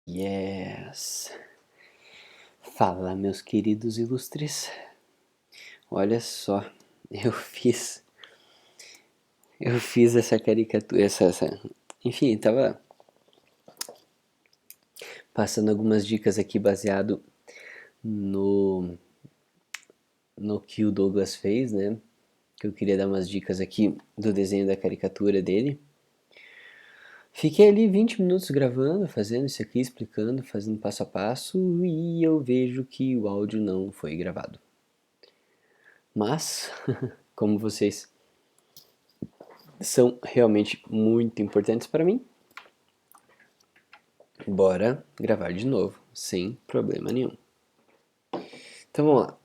Yes! Fala, meus queridos ilustres. Olha só, eu fiz eu fiz essa caricatura, enfim, tava passando algumas dicas aqui baseado no no que o Douglas fez, né? Que eu queria dar umas dicas aqui do desenho da caricatura dele. Fiquei ali 20 minutos gravando, fazendo isso aqui, explicando, fazendo passo a passo, e eu vejo que o áudio não foi gravado. Mas, como vocês são realmente muito importantes para mim, bora gravar de novo, sem problema nenhum. Então vamos lá.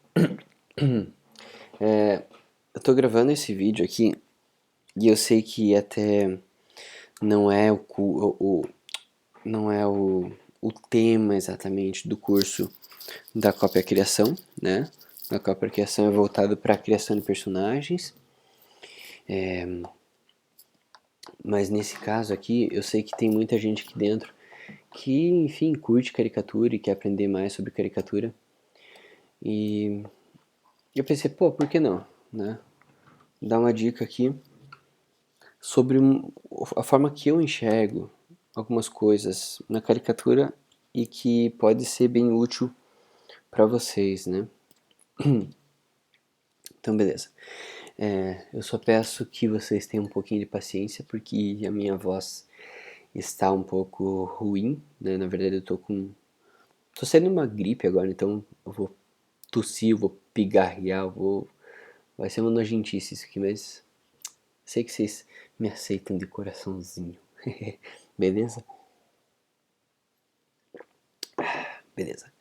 Eu tô gravando esse vídeo aqui e eu sei que até não é não é o tema exatamente do curso da cópia criação, né? A cópia criação é voltado para a criação de personagens. Mas nesse caso aqui, eu sei que tem muita gente aqui dentro que, enfim, curte caricatura e quer aprender mais sobre caricatura. E eu pensei, pô, por que não, né? Dar uma dica aqui sobre a forma que eu enxergo algumas coisas na caricatura e que pode ser bem útil para vocês, né? Então, beleza. Eu só peço que vocês tenham um pouquinho de paciência, porque a minha voz está um pouco ruim, né? Na verdade, tô saindo uma gripe agora, então eu vou tossir, eu vou pigarrear, vai ser uma nojentice isso aqui, mas sei que vocês me aceitam de coraçãozinho. Beleza? Beleza.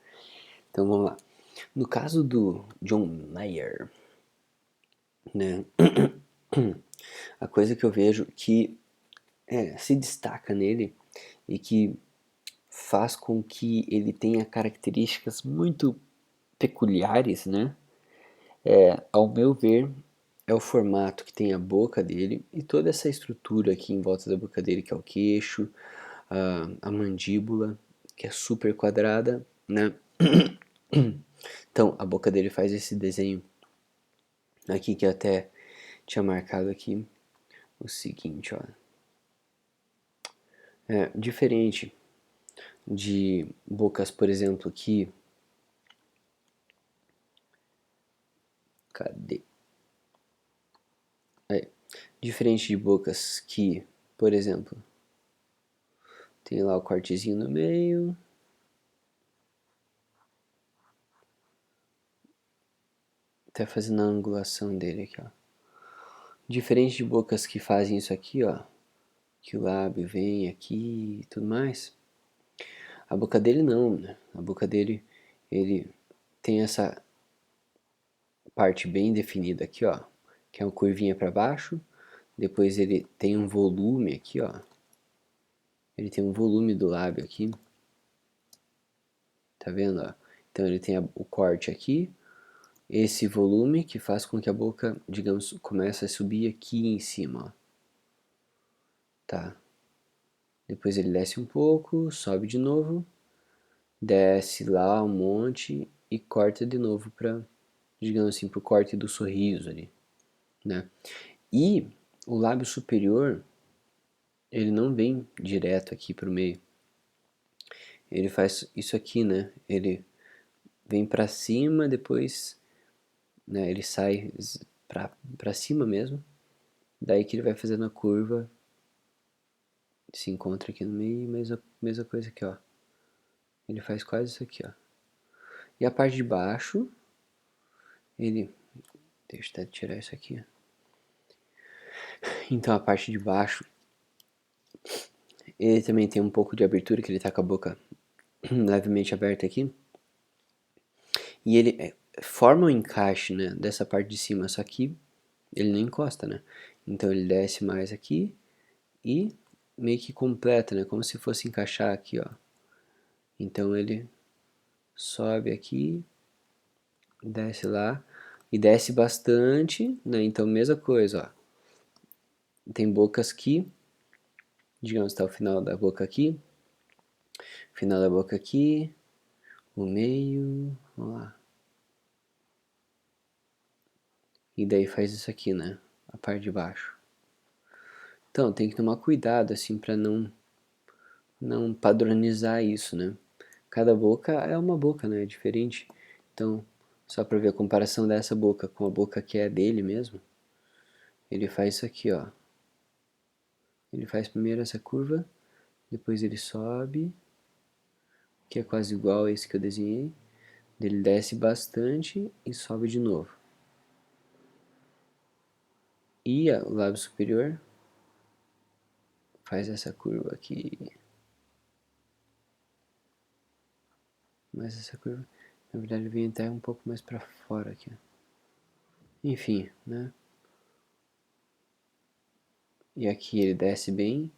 Então vamos lá. No caso do John Mayer, né? A coisa que eu vejo que se destaca nele e que faz com que ele tenha características muito peculiares, né? Ao meu ver, é o formato que tem a boca dele e toda essa estrutura aqui em volta da boca dele, que é o queixo, a mandíbula, que é super quadrada, né? Então, a boca dele faz esse desenho aqui que eu até tinha marcado aqui. O seguinte, ó. Diferente de bocas, por exemplo, que... Cadê? Diferente de bocas que, por exemplo, tem lá o cortezinho no meio. Até fazendo a angulação dele aqui, ó. Diferente de bocas que fazem isso aqui, ó. Que o lábio vem aqui e tudo mais. A boca dele não, né? A boca dele, ele tem essa parte bem definida aqui, ó. Que é uma curvinha para baixo. Depois ele tem um volume aqui, ó. Ele tem um volume do lábio aqui. Tá vendo, ó? Então ele tem o corte aqui. Esse volume que faz com que a boca, digamos, comece a subir aqui em cima, ó. Tá. Depois ele desce um pouco, sobe de novo, desce lá um monte e corta de novo para, digamos assim, pro corte do sorriso ali, né? E o lábio superior, ele não vem direto aqui pro meio. Ele faz isso aqui, né? Ele vem para cima, depois, né, ele sai para cima mesmo. Daí que ele vai fazendo a curva, se encontra aqui no meio, mesma coisa aqui, ó. Ele faz quase isso aqui, ó. E a parte de baixo, ele... Deixa eu até tirar isso aqui. Então a parte de baixo, ele também tem um pouco de abertura, que ele tá com a boca levemente aberta aqui. E ele forma um encaixe, né, dessa parte de cima, só que ele não encosta, né. Então ele desce mais aqui e meio que completa, né, como se fosse encaixar aqui, ó. Então ele sobe aqui, desce lá e desce bastante, né, então mesma coisa, ó. Tem bocas que, digamos, tá o final da boca aqui, Final da boca aqui, o meio, vamos lá. E daí faz isso aqui, né? A parte de baixo. Então, tem que tomar cuidado, assim, pra não padronizar isso, né? Cada boca é uma boca, né? É diferente. Então, só pra ver a comparação dessa boca com a boca que é dele mesmo, ele faz isso aqui, ó. Ele faz primeiro essa curva, depois ele sobe, que é quase igual a esse que eu desenhei. Ele desce bastante e sobe de novo. E o lábio superior faz essa curva aqui. Mais essa curva. Na verdade, ele vem até um pouco mais pra fora aqui. Enfim, né? E aqui ele desce bem.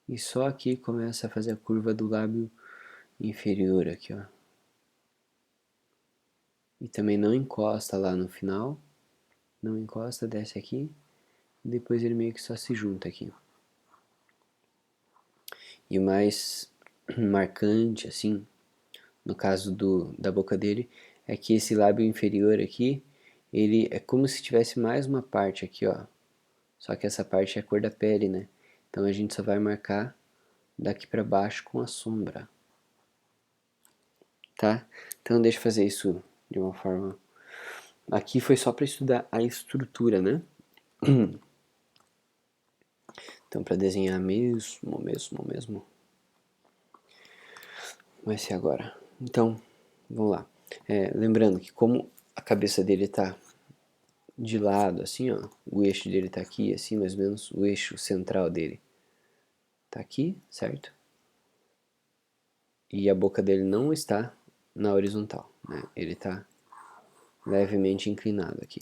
E só aqui começa a fazer a curva do lábio inferior aqui, ó. E também não encosta lá no final. Não encosta, desce aqui. E depois ele meio que só se junta aqui. E o mais marcante, assim, no caso da boca dele, é que esse lábio inferior aqui, ele é como se tivesse mais uma parte aqui, ó. Só que essa parte é a cor da pele, né? Então a gente só vai marcar daqui pra baixo com a sombra. Tá? Então deixa eu fazer isso de uma forma... Aqui foi só para estudar a estrutura, né? Então para desenhar mesmo, vai ser agora. Então, vamos lá. Lembrando que como a cabeça dele tá de lado, assim, ó, o eixo dele tá aqui, assim, mais ou menos, o eixo central dele tá aqui, certo? E a boca dele não está na horizontal, né? Ele tá levemente inclinado aqui.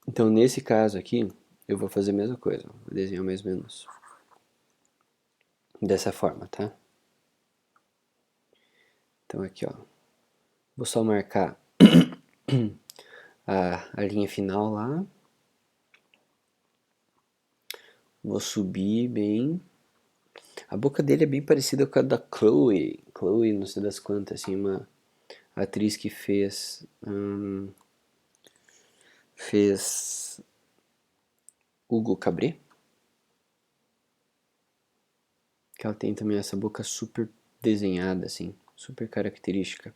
Então, nesse caso aqui, eu vou fazer a mesma coisa, vou desenhar mais ou menos dessa forma, tá? Então aqui, ó, vou só marcar a linha final lá, vou subir bem. A boca dele é bem parecida com a da Chloe, não sei das quantas, assim, uma atriz que fez Hugo Cabret, que ela tem também essa boca super desenhada, assim, super característica.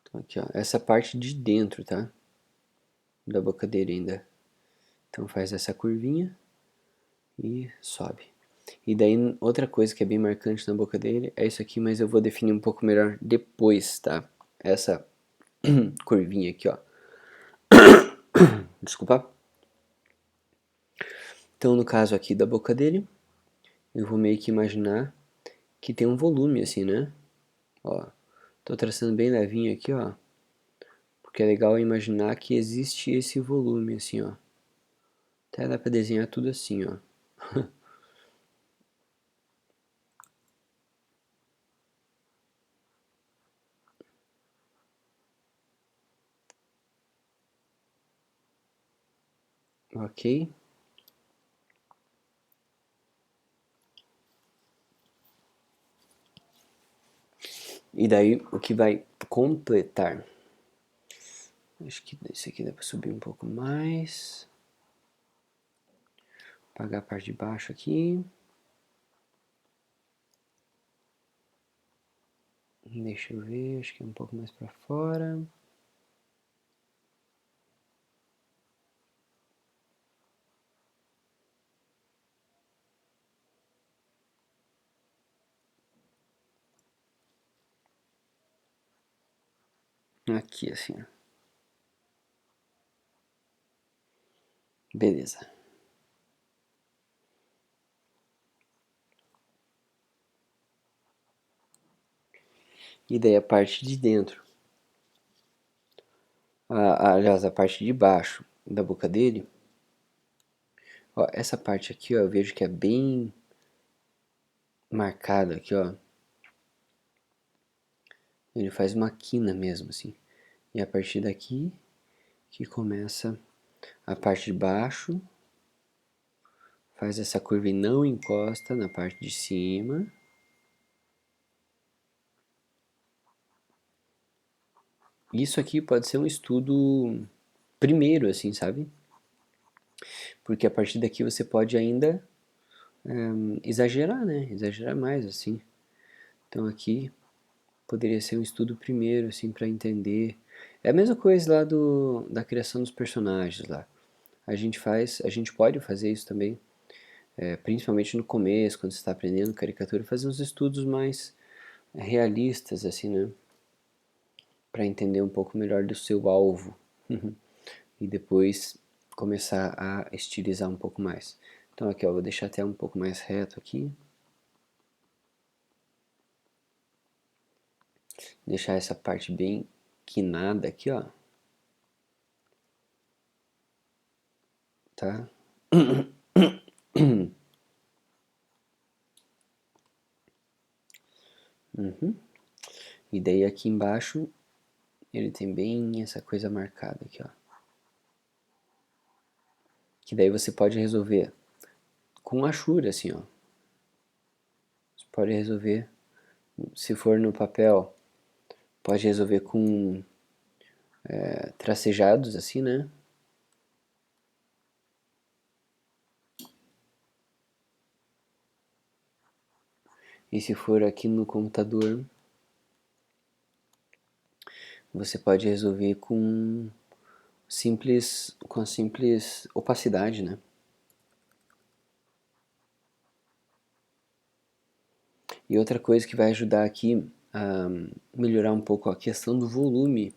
Então aqui, ó, essa parte de dentro, tá? Da boca dele ainda. Então faz essa curvinha e sobe. E daí outra coisa que é bem marcante na boca dele é isso aqui, mas eu vou definir um pouco melhor depois, tá? Essa curvinha aqui, ó. Desculpa. Então no caso aqui da boca dele, eu vou meio que imaginar que tem um volume assim, né? Ó, tô traçando bem levinho aqui, ó. Porque é legal imaginar que existe esse volume assim, ó. Até dá pra desenhar tudo assim, ó. Ok? E daí o que vai completar? Acho que esse aqui dá pra subir um pouco mais. Apagar a parte de baixo aqui. Deixa eu ver, acho que é um pouco mais pra fora. Aqui assim, ó. Beleza. E daí a parte de dentro. Aliás, a parte de baixo da boca dele. Ó, essa parte aqui, ó, eu vejo que é bem marcada aqui, ó. Ele faz uma quina mesmo, assim. E a partir daqui que começa a parte de baixo, Faz essa curva e não encosta na parte de cima. Isso aqui pode ser um estudo primeiro, assim, sabe? Porque a partir daqui você pode ainda exagerar, né? Exagerar mais, assim. Então aqui poderia ser um estudo primeiro, assim, para entender. É a mesma coisa lá da criação dos personagens lá. A gente pode fazer isso também, principalmente no começo, quando você está aprendendo caricatura, fazer uns estudos mais realistas, assim, né? Para entender um pouco melhor do seu alvo. E depois começar a estilizar um pouco mais. Então aqui, ó, vou deixar até um pouco mais reto aqui. Deixar essa parte bem quinada aqui, ó. Tá? Uhum. E daí aqui embaixo ele tem bem essa coisa marcada aqui, ó. Que daí você pode resolver com achura, assim, ó. Você pode resolver, se for no papel, pode resolver com tracejados, assim, né? E se for aqui no computador, você pode resolver com a simples opacidade, né? E outra coisa que vai ajudar aqui a melhorar um pouco a questão do volume,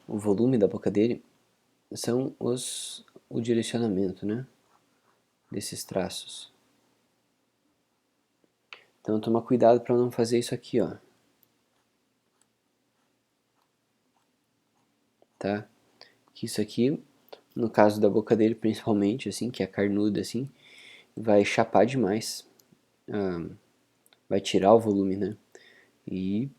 o volume da boca dele, são o direcionamento, né? Desses traços. Então toma cuidado para não fazer isso aqui, ó. Tá? Que isso aqui, no caso da boca dele principalmente, assim, que é carnuda, assim, vai chapar demais. Vai tirar o volume, né? E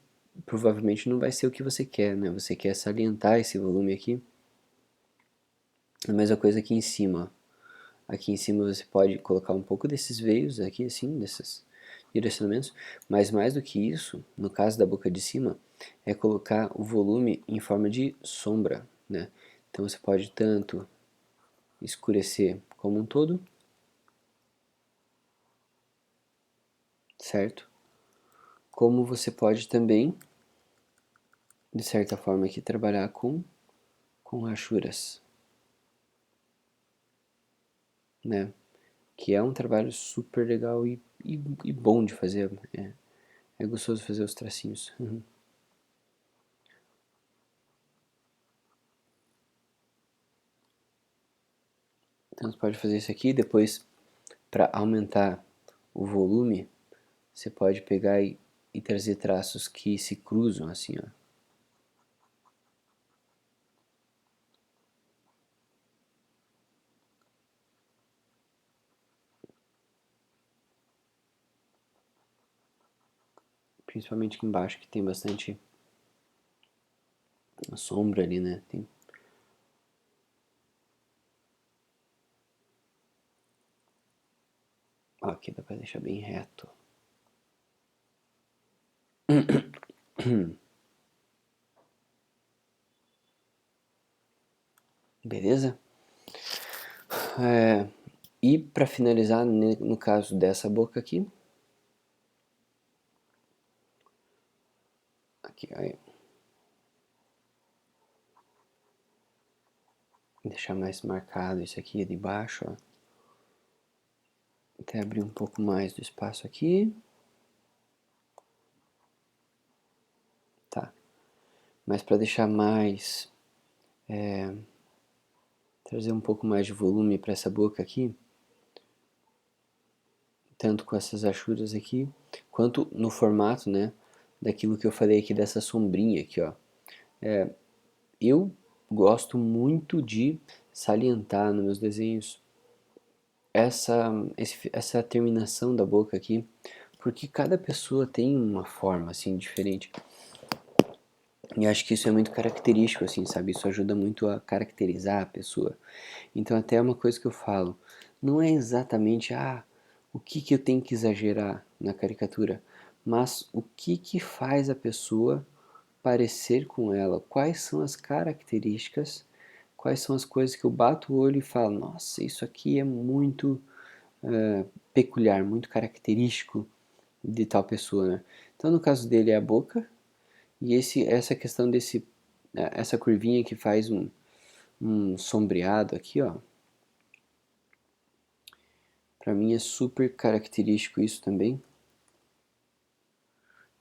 provavelmente não vai ser o que você quer, né? Você quer salientar esse volume aqui. A mesma coisa aqui em cima, ó. Aqui em cima você pode colocar um pouco desses veios aqui, assim, desses direcionamentos, mas mais do que isso, no caso da boca de cima, é colocar o volume em forma de sombra, né? Então você pode tanto escurecer como um todo, certo? Como você pode também, de certa forma aqui, trabalhar com rachuras, né? Que é um trabalho super legal e bom de fazer, é gostoso fazer os tracinhos. Então você pode fazer isso aqui, depois para aumentar o volume, você pode pegar e trazer traços que se cruzam assim, ó. Principalmente aqui embaixo que tem bastante sombra ali, né? Tem... Ó, aqui dá pra deixar bem reto. Beleza? E para finalizar, no caso dessa boca aqui, aqui, aí, deixar mais marcado isso aqui de baixo, ó. Até abrir um pouco mais do espaço aqui. Tá. Mas para deixar mais, trazer um pouco mais de volume para essa boca aqui, tanto com essas achuras aqui, quanto no formato, né, daquilo que eu falei aqui dessa sombrinha aqui, ó. Eu gosto muito de salientar nos meus desenhos essa terminação da boca aqui, porque cada pessoa tem uma forma, assim, diferente. E acho que isso é muito característico, assim, sabe? Isso ajuda muito a caracterizar a pessoa. Então até é uma coisa que eu falo, não é exatamente o que que eu tenho que exagerar na caricatura, mas o que que faz a pessoa parecer com ela, quais são as características, quais são as coisas que eu bato o olho e falo, nossa, isso aqui é muito peculiar, muito característico de tal pessoa, né? Então no caso dele é a boca, e essa questão essa curvinha que faz um sombreado aqui, ó. Pra mim é super característico isso também.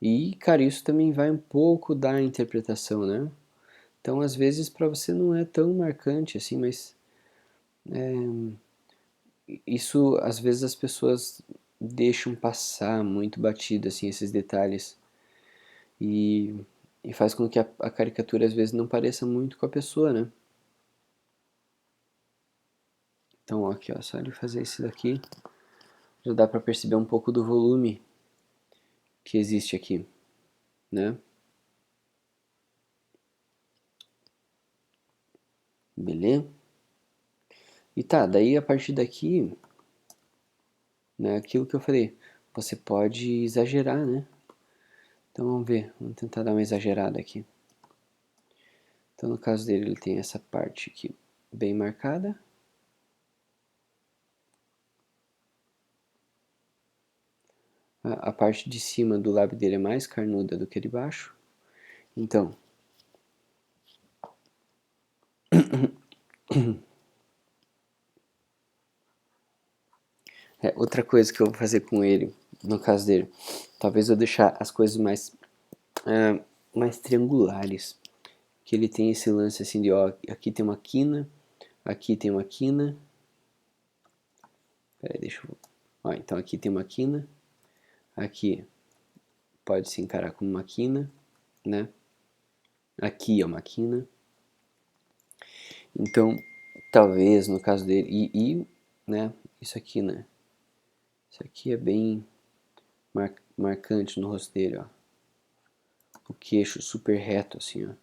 E, cara, isso também vai um pouco da interpretação, né? Então, às vezes, pra você não é tão marcante assim, mas isso, às vezes, as pessoas deixam passar muito batido, assim, esses detalhes. E, e faz com que a caricatura, às vezes, não pareça muito com a pessoa, né? Então, ó, aqui, ó, só ele fazer isso daqui, já dá pra perceber um pouco do volume que existe aqui, né? Beleza? E tá, daí a partir daqui, né, aquilo que eu falei, você pode exagerar, né? Então vamos ver, vamos tentar dar uma exagerada aqui. Então no caso dele, ele tem essa parte aqui bem marcada. A parte de cima do lábio dele é mais carnuda do que a de baixo. Então, outra coisa que eu vou fazer com ele, no caso dele, talvez eu deixar as coisas mais triangulares. Que ele tem esse lance assim de, ó, aqui tem uma quina, aqui tem uma quina. Peraí, deixa eu... Ó, então aqui tem uma quina, aqui pode se encarar como uma quina, né? Aqui é uma quina. Então, talvez no caso dele, né? Isso aqui, né? Isso aqui é bem marcante no rosto dele, ó. O queixo super reto, assim, ó.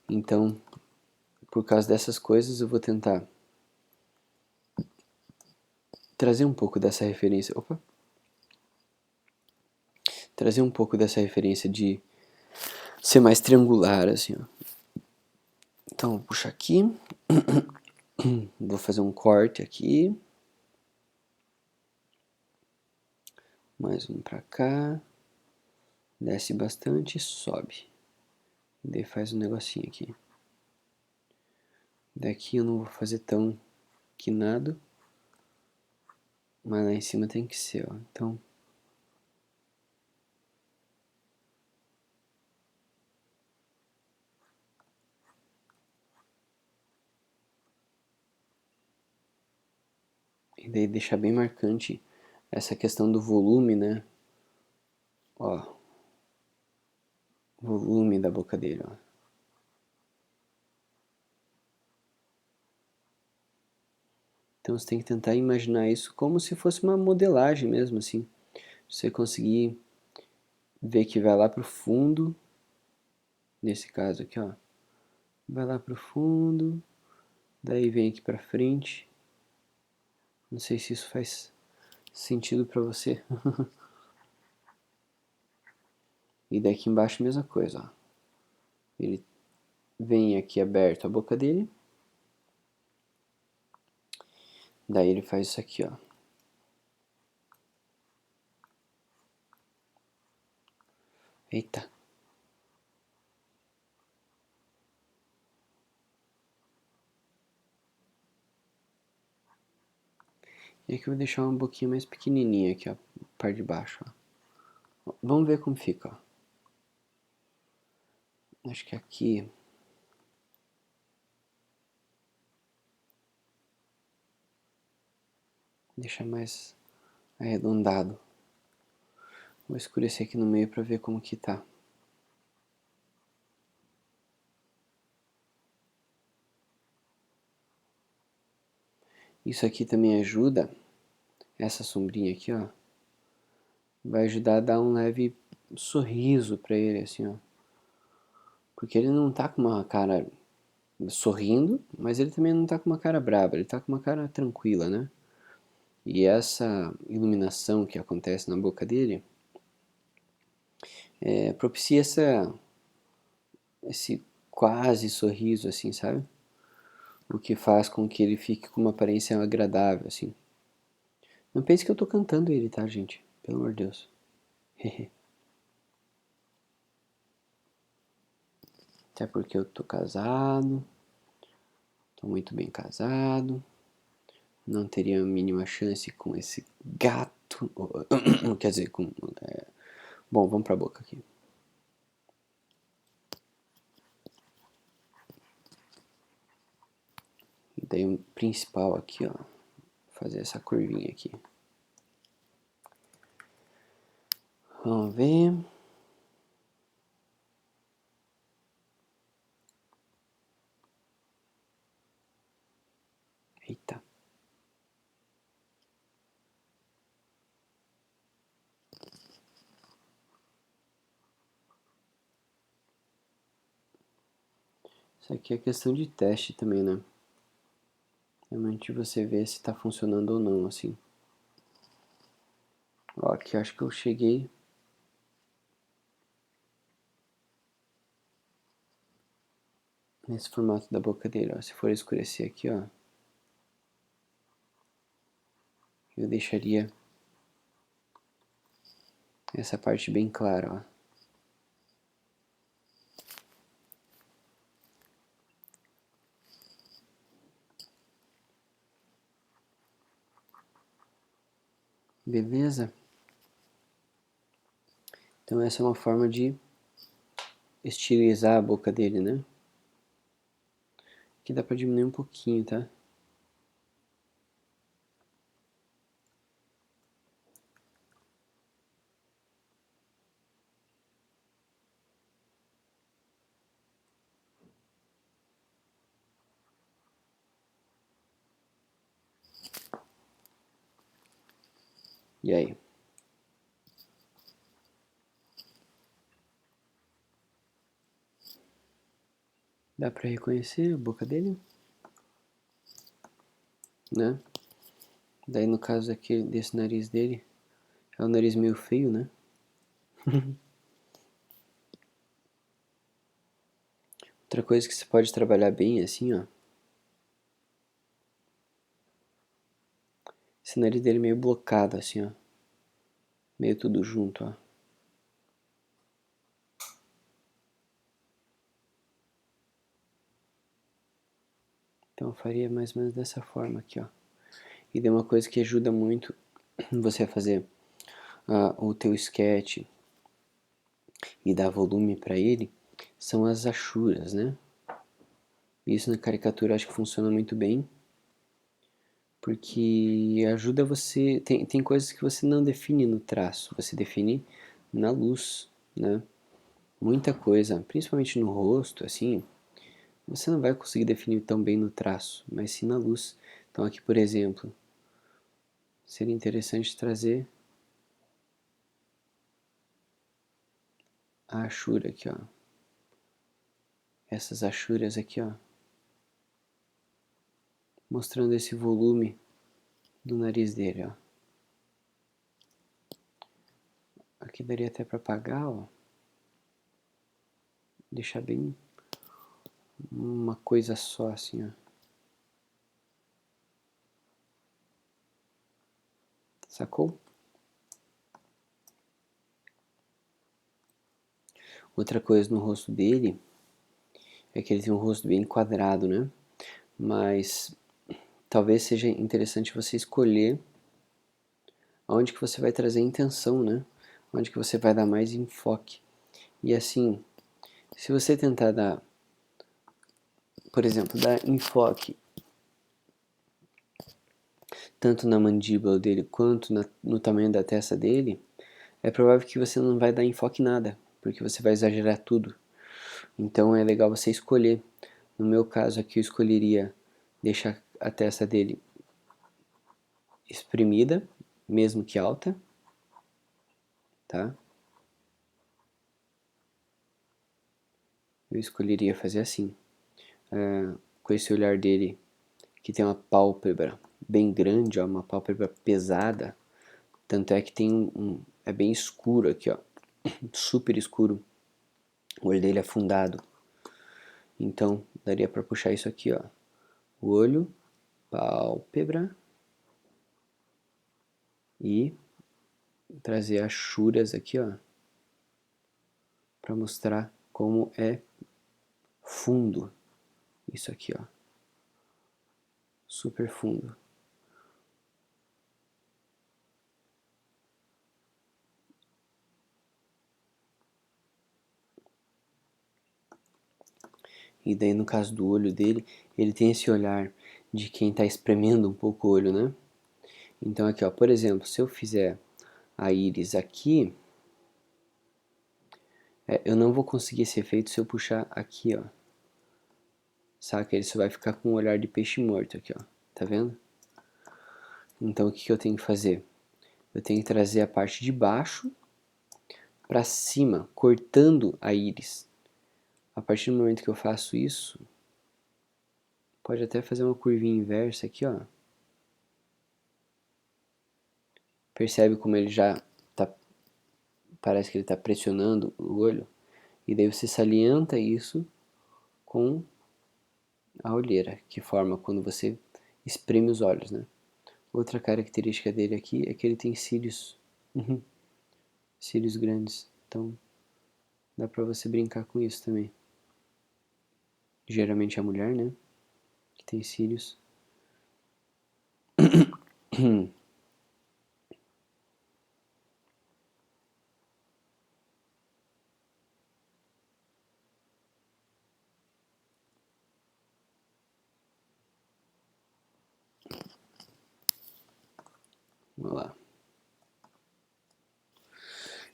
Então, por causa dessas coisas, eu vou tentar trazer um pouco dessa referência. Opa! Trazer um pouco dessa referência de ser mais triangular, assim, ó. Então, vou puxar aqui. Vou fazer um corte aqui. Mais um pra cá. Desce bastante e sobe. Daí faz um negocinho aqui. Daqui eu não vou fazer tão quinado. Mas lá em cima tem que ser, ó. Então... E daí deixar bem marcante essa questão do volume, né? Ó. Volume da boca dele, ó. Então você tem que tentar imaginar isso como se fosse uma modelagem mesmo, assim. Você conseguir ver que vai lá pro fundo. Nesse caso aqui, ó. Vai lá pro fundo. Daí vem aqui pra frente. Não sei se isso faz sentido pra você. E daqui embaixo a mesma coisa, ó. Ele vem aqui aberto a boca dele. Daí ele faz isso aqui, ó. Eita. E aqui eu vou deixar uma boquinha mais pequenininha aqui, ó. Parte de baixo, ó. Vamos ver como fica, ó. Acho que aqui... Deixa mais arredondado. Vou escurecer aqui no meio pra ver como que tá. Isso aqui também ajuda, essa sombrinha aqui, ó, vai ajudar a dar um leve sorriso pra ele, assim, ó. Porque ele não tá com uma cara sorrindo, mas ele também não tá com uma cara brava, ele tá com uma cara tranquila, né? E essa iluminação que acontece na boca dele propicia esse quase sorriso, assim, sabe? O que faz com que ele fique com uma aparência agradável, assim. Não pense que eu tô cantando ele, tá, gente? Pelo amor de Deus. Até porque eu tô casado, tô muito bem casado, não teria a mínima chance com esse gato. Quer dizer, com. Bom, vamos pra boca aqui. E daí o principal aqui, ó. Fazer essa curvinha aqui. Vamos ver. Eita. Isso aqui é questão de teste também, né? Realmente você vê se tá funcionando ou não, assim. Ó, aqui acho que eu cheguei nesse formato da boca dele, ó. Se for escurecer aqui, ó, eu deixaria essa parte bem clara, ó. Beleza? Então essa é uma forma de estilizar a boca dele, né? Aqui dá pra diminuir um pouquinho, tá? E aí? Dá pra reconhecer a boca dele, né? Daí no caso aqui desse nariz dele, é um nariz meio feio, né? Outra coisa que você pode trabalhar bem assim, ó. Esse nariz dele meio blocado assim, ó. Meio tudo junto, ó. Então eu faria mais ou menos dessa forma aqui, ó. E daí uma coisa que ajuda muito você a fazer o teu sketch e dar volume para ele são as achuras, né? Isso na caricatura acho que funciona muito bem, porque ajuda você. Tem coisas que você não define no traço, você define na luz, né? Muita coisa, principalmente no rosto, assim, você não vai conseguir definir tão bem no traço, mas sim na luz. Então aqui, por exemplo, seria interessante trazer a achura aqui, ó. Essas achuras aqui, ó, mostrando esse volume do nariz dele, ó. Aqui daria até para apagar, ó. Deixar bem uma coisa só, assim, ó. Sacou? Outra coisa no rosto dele é que ele tem um rosto bem quadrado, né? Mas talvez seja interessante você escolher aonde que você vai trazer intenção, né? Onde que você vai dar mais enfoque. E assim, se você tentar dar, por exemplo, dar enfoque tanto na mandíbula dele quanto no tamanho da testa dele, é provável que você não vai dar enfoque em nada, porque você vai exagerar tudo. Então é legal você escolher. No meu caso aqui eu escolheria deixar a testa dele exprimida, mesmo que alta, tá? Eu escolheria fazer assim. com esse olhar dele, que tem uma pálpebra bem grande, ó, uma pálpebra pesada. Tanto é que tem é bem escuro aqui, ó, super escuro. O olho dele é afundado. Então, daria para puxar isso aqui, ó. O olho, pálpebra e trazer achuras aqui, ó, para mostrar como é fundo isso aqui, ó. Super fundo. E daí no caso do olho dele, ele tem esse olhar de quem está espremendo um pouco o olho, né? Então aqui, ó, por exemplo, se eu fizer a íris aqui, eu não vou conseguir esse efeito se eu puxar aqui, ó. Saca? Ele só vai ficar com um olhar de peixe morto aqui, ó. Tá vendo? Então o que eu tenho que fazer? Eu tenho que trazer a parte de baixo para cima, cortando a íris. A partir do momento que eu faço isso, pode até fazer uma curvinha inversa aqui, ó. Percebe como ele já tá, parece que ele está pressionando o olho? E daí você salienta isso com a olheira, que forma quando você espreme os olhos, né? Outra característica dele aqui é que ele tem cílios, cílios grandes, então dá pra você brincar com isso também. Geralmente é a mulher, né, que tem cílios. Vamos lá.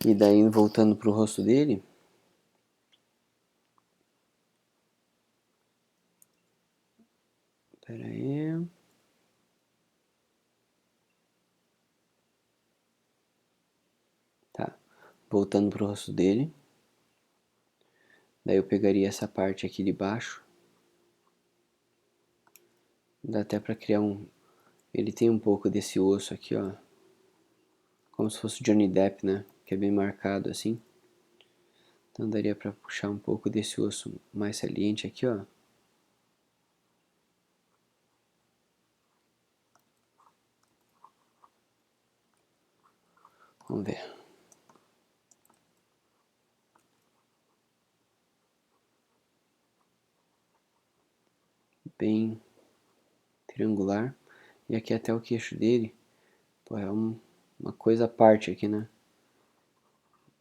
E daí, voltando pro rosto dele, pera aí. Tá, voltando pro rosto dele. Daí eu pegaria essa parte aqui de baixo. Dá até pra criar um... Ele tem um pouco desse osso aqui, ó. Como se fosse Johnny Depp, né? Que é bem marcado assim. Então daria pra puxar um pouco desse osso mais saliente aqui, ó. Vamos ver. Bem triangular. E aqui até o queixo dele, pô, é uma coisa à parte aqui, né?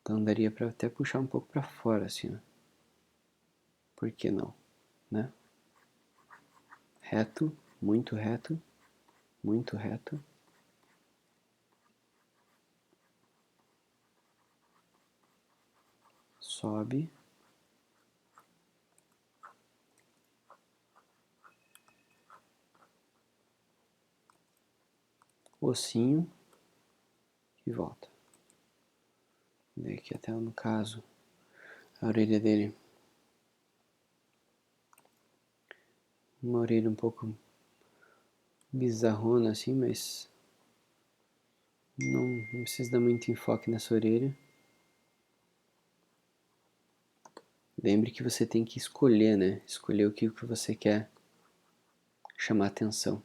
Então daria pra até puxar um pouco pra fora, assim, ó. Por que não, né? Reto, muito reto, muito reto. Sobe. Ossinho. E volta. E aqui até no caso, a orelha dele. Uma orelha um pouco bizarrona assim, mas não precisa dar muito enfoque nessa orelha. Lembre que você tem que escolher, né? Escolher o que você quer chamar atenção.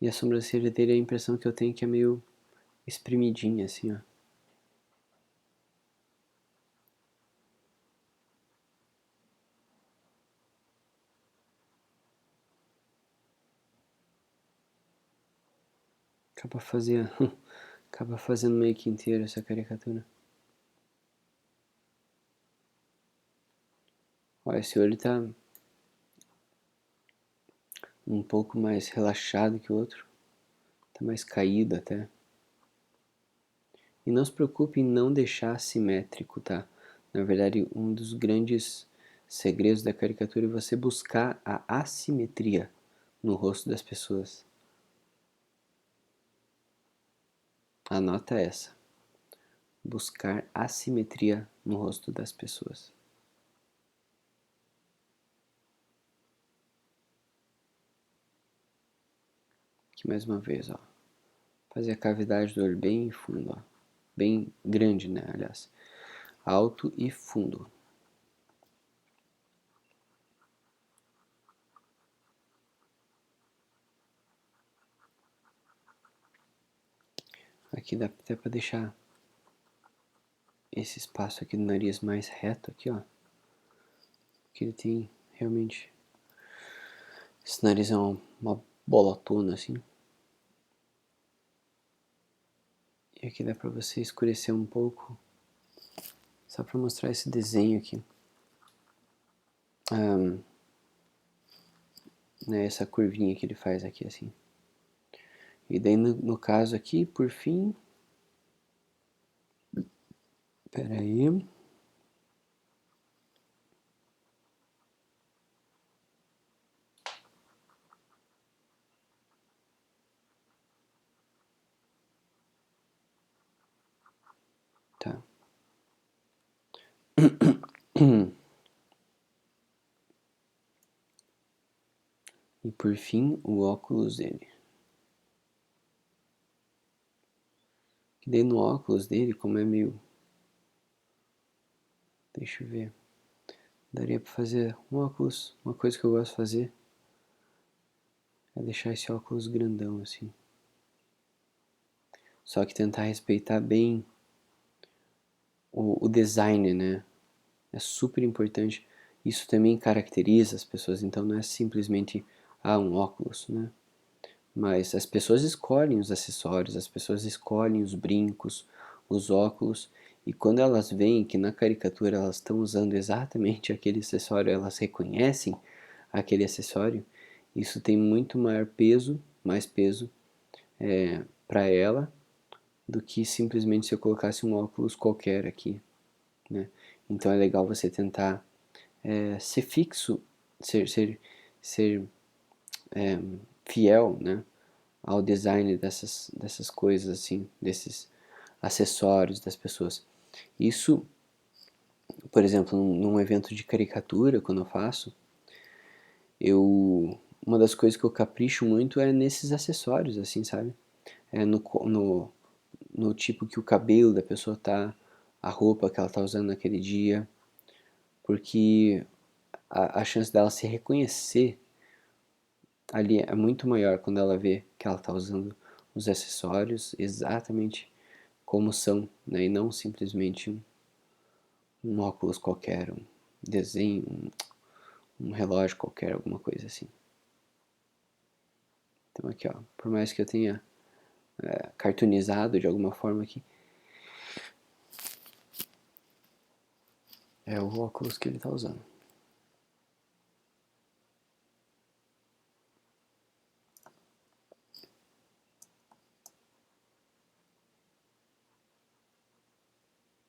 E a sobrancelha dele, a impressão que eu tenho é que é meio espremidinha, assim, ó. Acaba fazendo, acaba fazendo meio que inteiro essa caricatura. Ó, esse olho tá um pouco mais relaxado que o outro. Tá mais caído até. E não se preocupe em não deixar simétrico, tá? Na verdade, um dos grandes segredos da caricatura é você buscar a assimetria no rosto das pessoas. Anota essa. Buscar assimetria no rosto das pessoas. Aqui mais uma vez, ó. Fazer a cavidade do olho bem fundo, ó. Bem grande, né, aliás. Alto e fundo. Aqui dá até pra deixar esse espaço aqui do nariz mais reto aqui, ó. Porque ele tem realmente... Esse nariz é uma bolotona, assim. E aqui dá pra você escurecer um pouco. Só pra mostrar esse desenho aqui. Né, essa curvinha que ele faz aqui, assim. E daí no caso aqui, por fim... Pera aí... Tá. E por fim, o óculos dele. Que daí no óculos dele, como é meio... Deixa eu ver. Daria pra fazer um óculos... Uma coisa que eu gosto de fazer é deixar esse óculos grandão, assim. Só que tentar respeitar bem o design, né? É super importante. Isso também caracteriza as pessoas, então não é simplesmente um óculos, né? Mas as pessoas escolhem os acessórios, as pessoas escolhem os brincos, os óculos, e quando elas veem que na caricatura elas estão usando exatamente aquele acessório, elas reconhecem aquele acessório, isso tem muito maior peso, mais peso para ela do que simplesmente se eu colocasse um óculos qualquer aqui, né? Então é legal você tentar ser fixo, ser fiel, né, ao design dessas coisas, assim, desses acessórios das pessoas. Isso, por exemplo, num evento de caricatura, quando eu faço, uma das coisas que eu capricho muito é nesses acessórios, assim, sabe? É no tipo que o cabelo da pessoa tá, a roupa que ela tá usando naquele dia, porque a chance dela se reconhecer ali é muito maior quando ela vê que ela está usando os acessórios exatamente como são, né? E não simplesmente um óculos qualquer, um desenho, um relógio qualquer, alguma coisa assim. Então aqui, ó, por mais que eu tenha cartoonizado de alguma forma aqui, é o óculos que ele está usando.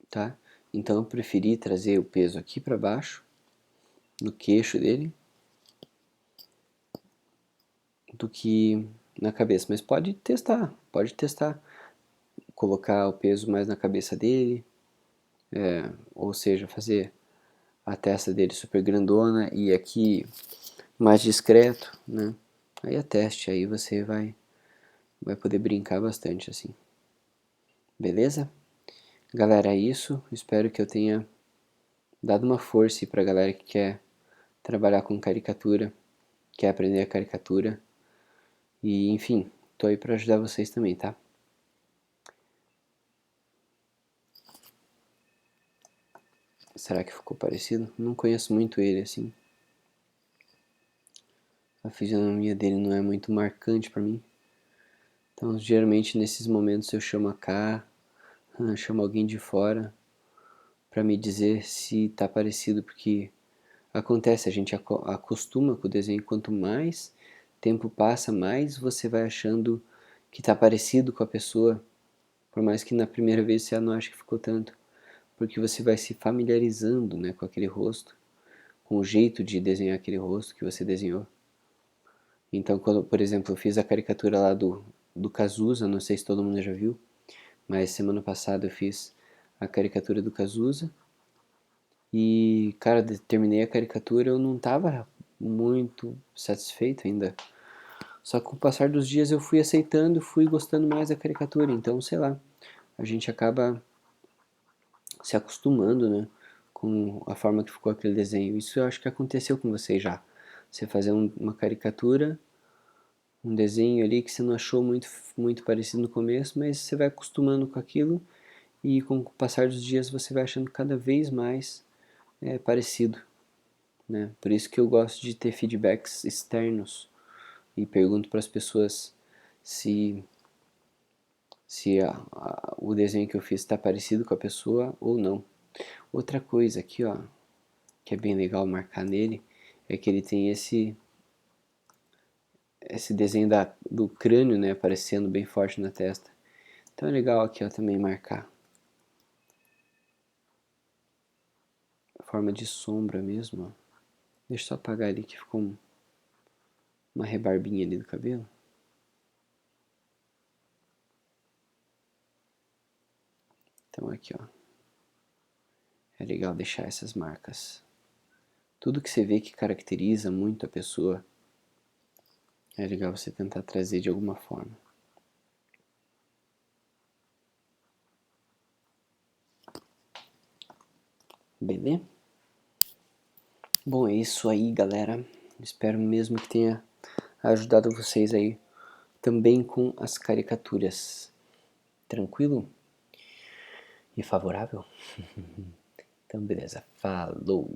Tá? Então eu preferi trazer o peso aqui para baixo, no queixo dele, do que na cabeça. Mas pode testar. Colocar o peso mais na cabeça dele, ou seja, fazer a testa dele super grandona e aqui mais discreto, né? Aí é teste, aí você vai poder brincar bastante assim. Beleza? Galera, é isso. Espero que eu tenha dado uma força pra galera que quer trabalhar com caricatura, quer aprender a caricatura. E enfim, tô aí pra ajudar vocês também, tá? Será que ficou parecido? Não conheço muito ele assim. A fisionomia dele não é muito marcante pra mim. Então, geralmente nesses momentos eu chamo a cá, chamo alguém de fora para me dizer se tá parecido, porque acontece, a gente acostuma com o desenho, quanto mais tempo passa, mais você vai achando que tá parecido com a pessoa, por mais que na primeira vez você não ache que ficou tanto, porque você vai se familiarizando, né, com aquele rosto, com o jeito de desenhar aquele rosto que você desenhou. Então, quando, por exemplo, eu fiz a caricatura lá do Cazuza, não sei se todo mundo já viu, mas semana passada eu fiz a caricatura do Cazuza. E, cara, terminei a caricatura, eu não tava muito satisfeito ainda. Só que com o passar dos dias eu fui aceitando, fui gostando mais da caricatura. Então, sei lá, a gente acaba se acostumando, né, com a forma que ficou aquele desenho. Isso eu acho que aconteceu com você já. Você fazer uma caricatura, um desenho ali que você não achou muito parecido no começo, mas você vai acostumando com aquilo e com o passar dos dias você vai achando cada vez mais parecido, né? Por isso que eu gosto de ter feedbacks externos e pergunto para as pessoas se o desenho que eu fiz está parecido com a pessoa ou não. Outra coisa aqui, ó, que é bem legal marcar nele, é que ele tem esse desenho do crânio, né, aparecendo bem forte na testa. Então é legal aqui, ó, também marcar. Forma de sombra mesmo, ó. Deixa eu só apagar ali que ficou uma rebarbinha ali do cabelo. Então aqui, ó. É legal deixar essas marcas. Tudo que você vê que caracteriza muito a pessoa, é legal você tentar trazer de alguma forma. Beleza? Bom, é isso aí, galera. Espero mesmo que tenha ajudado vocês aí também com as caricaturas. Tranquilo? E favorável? Então, beleza. Falou!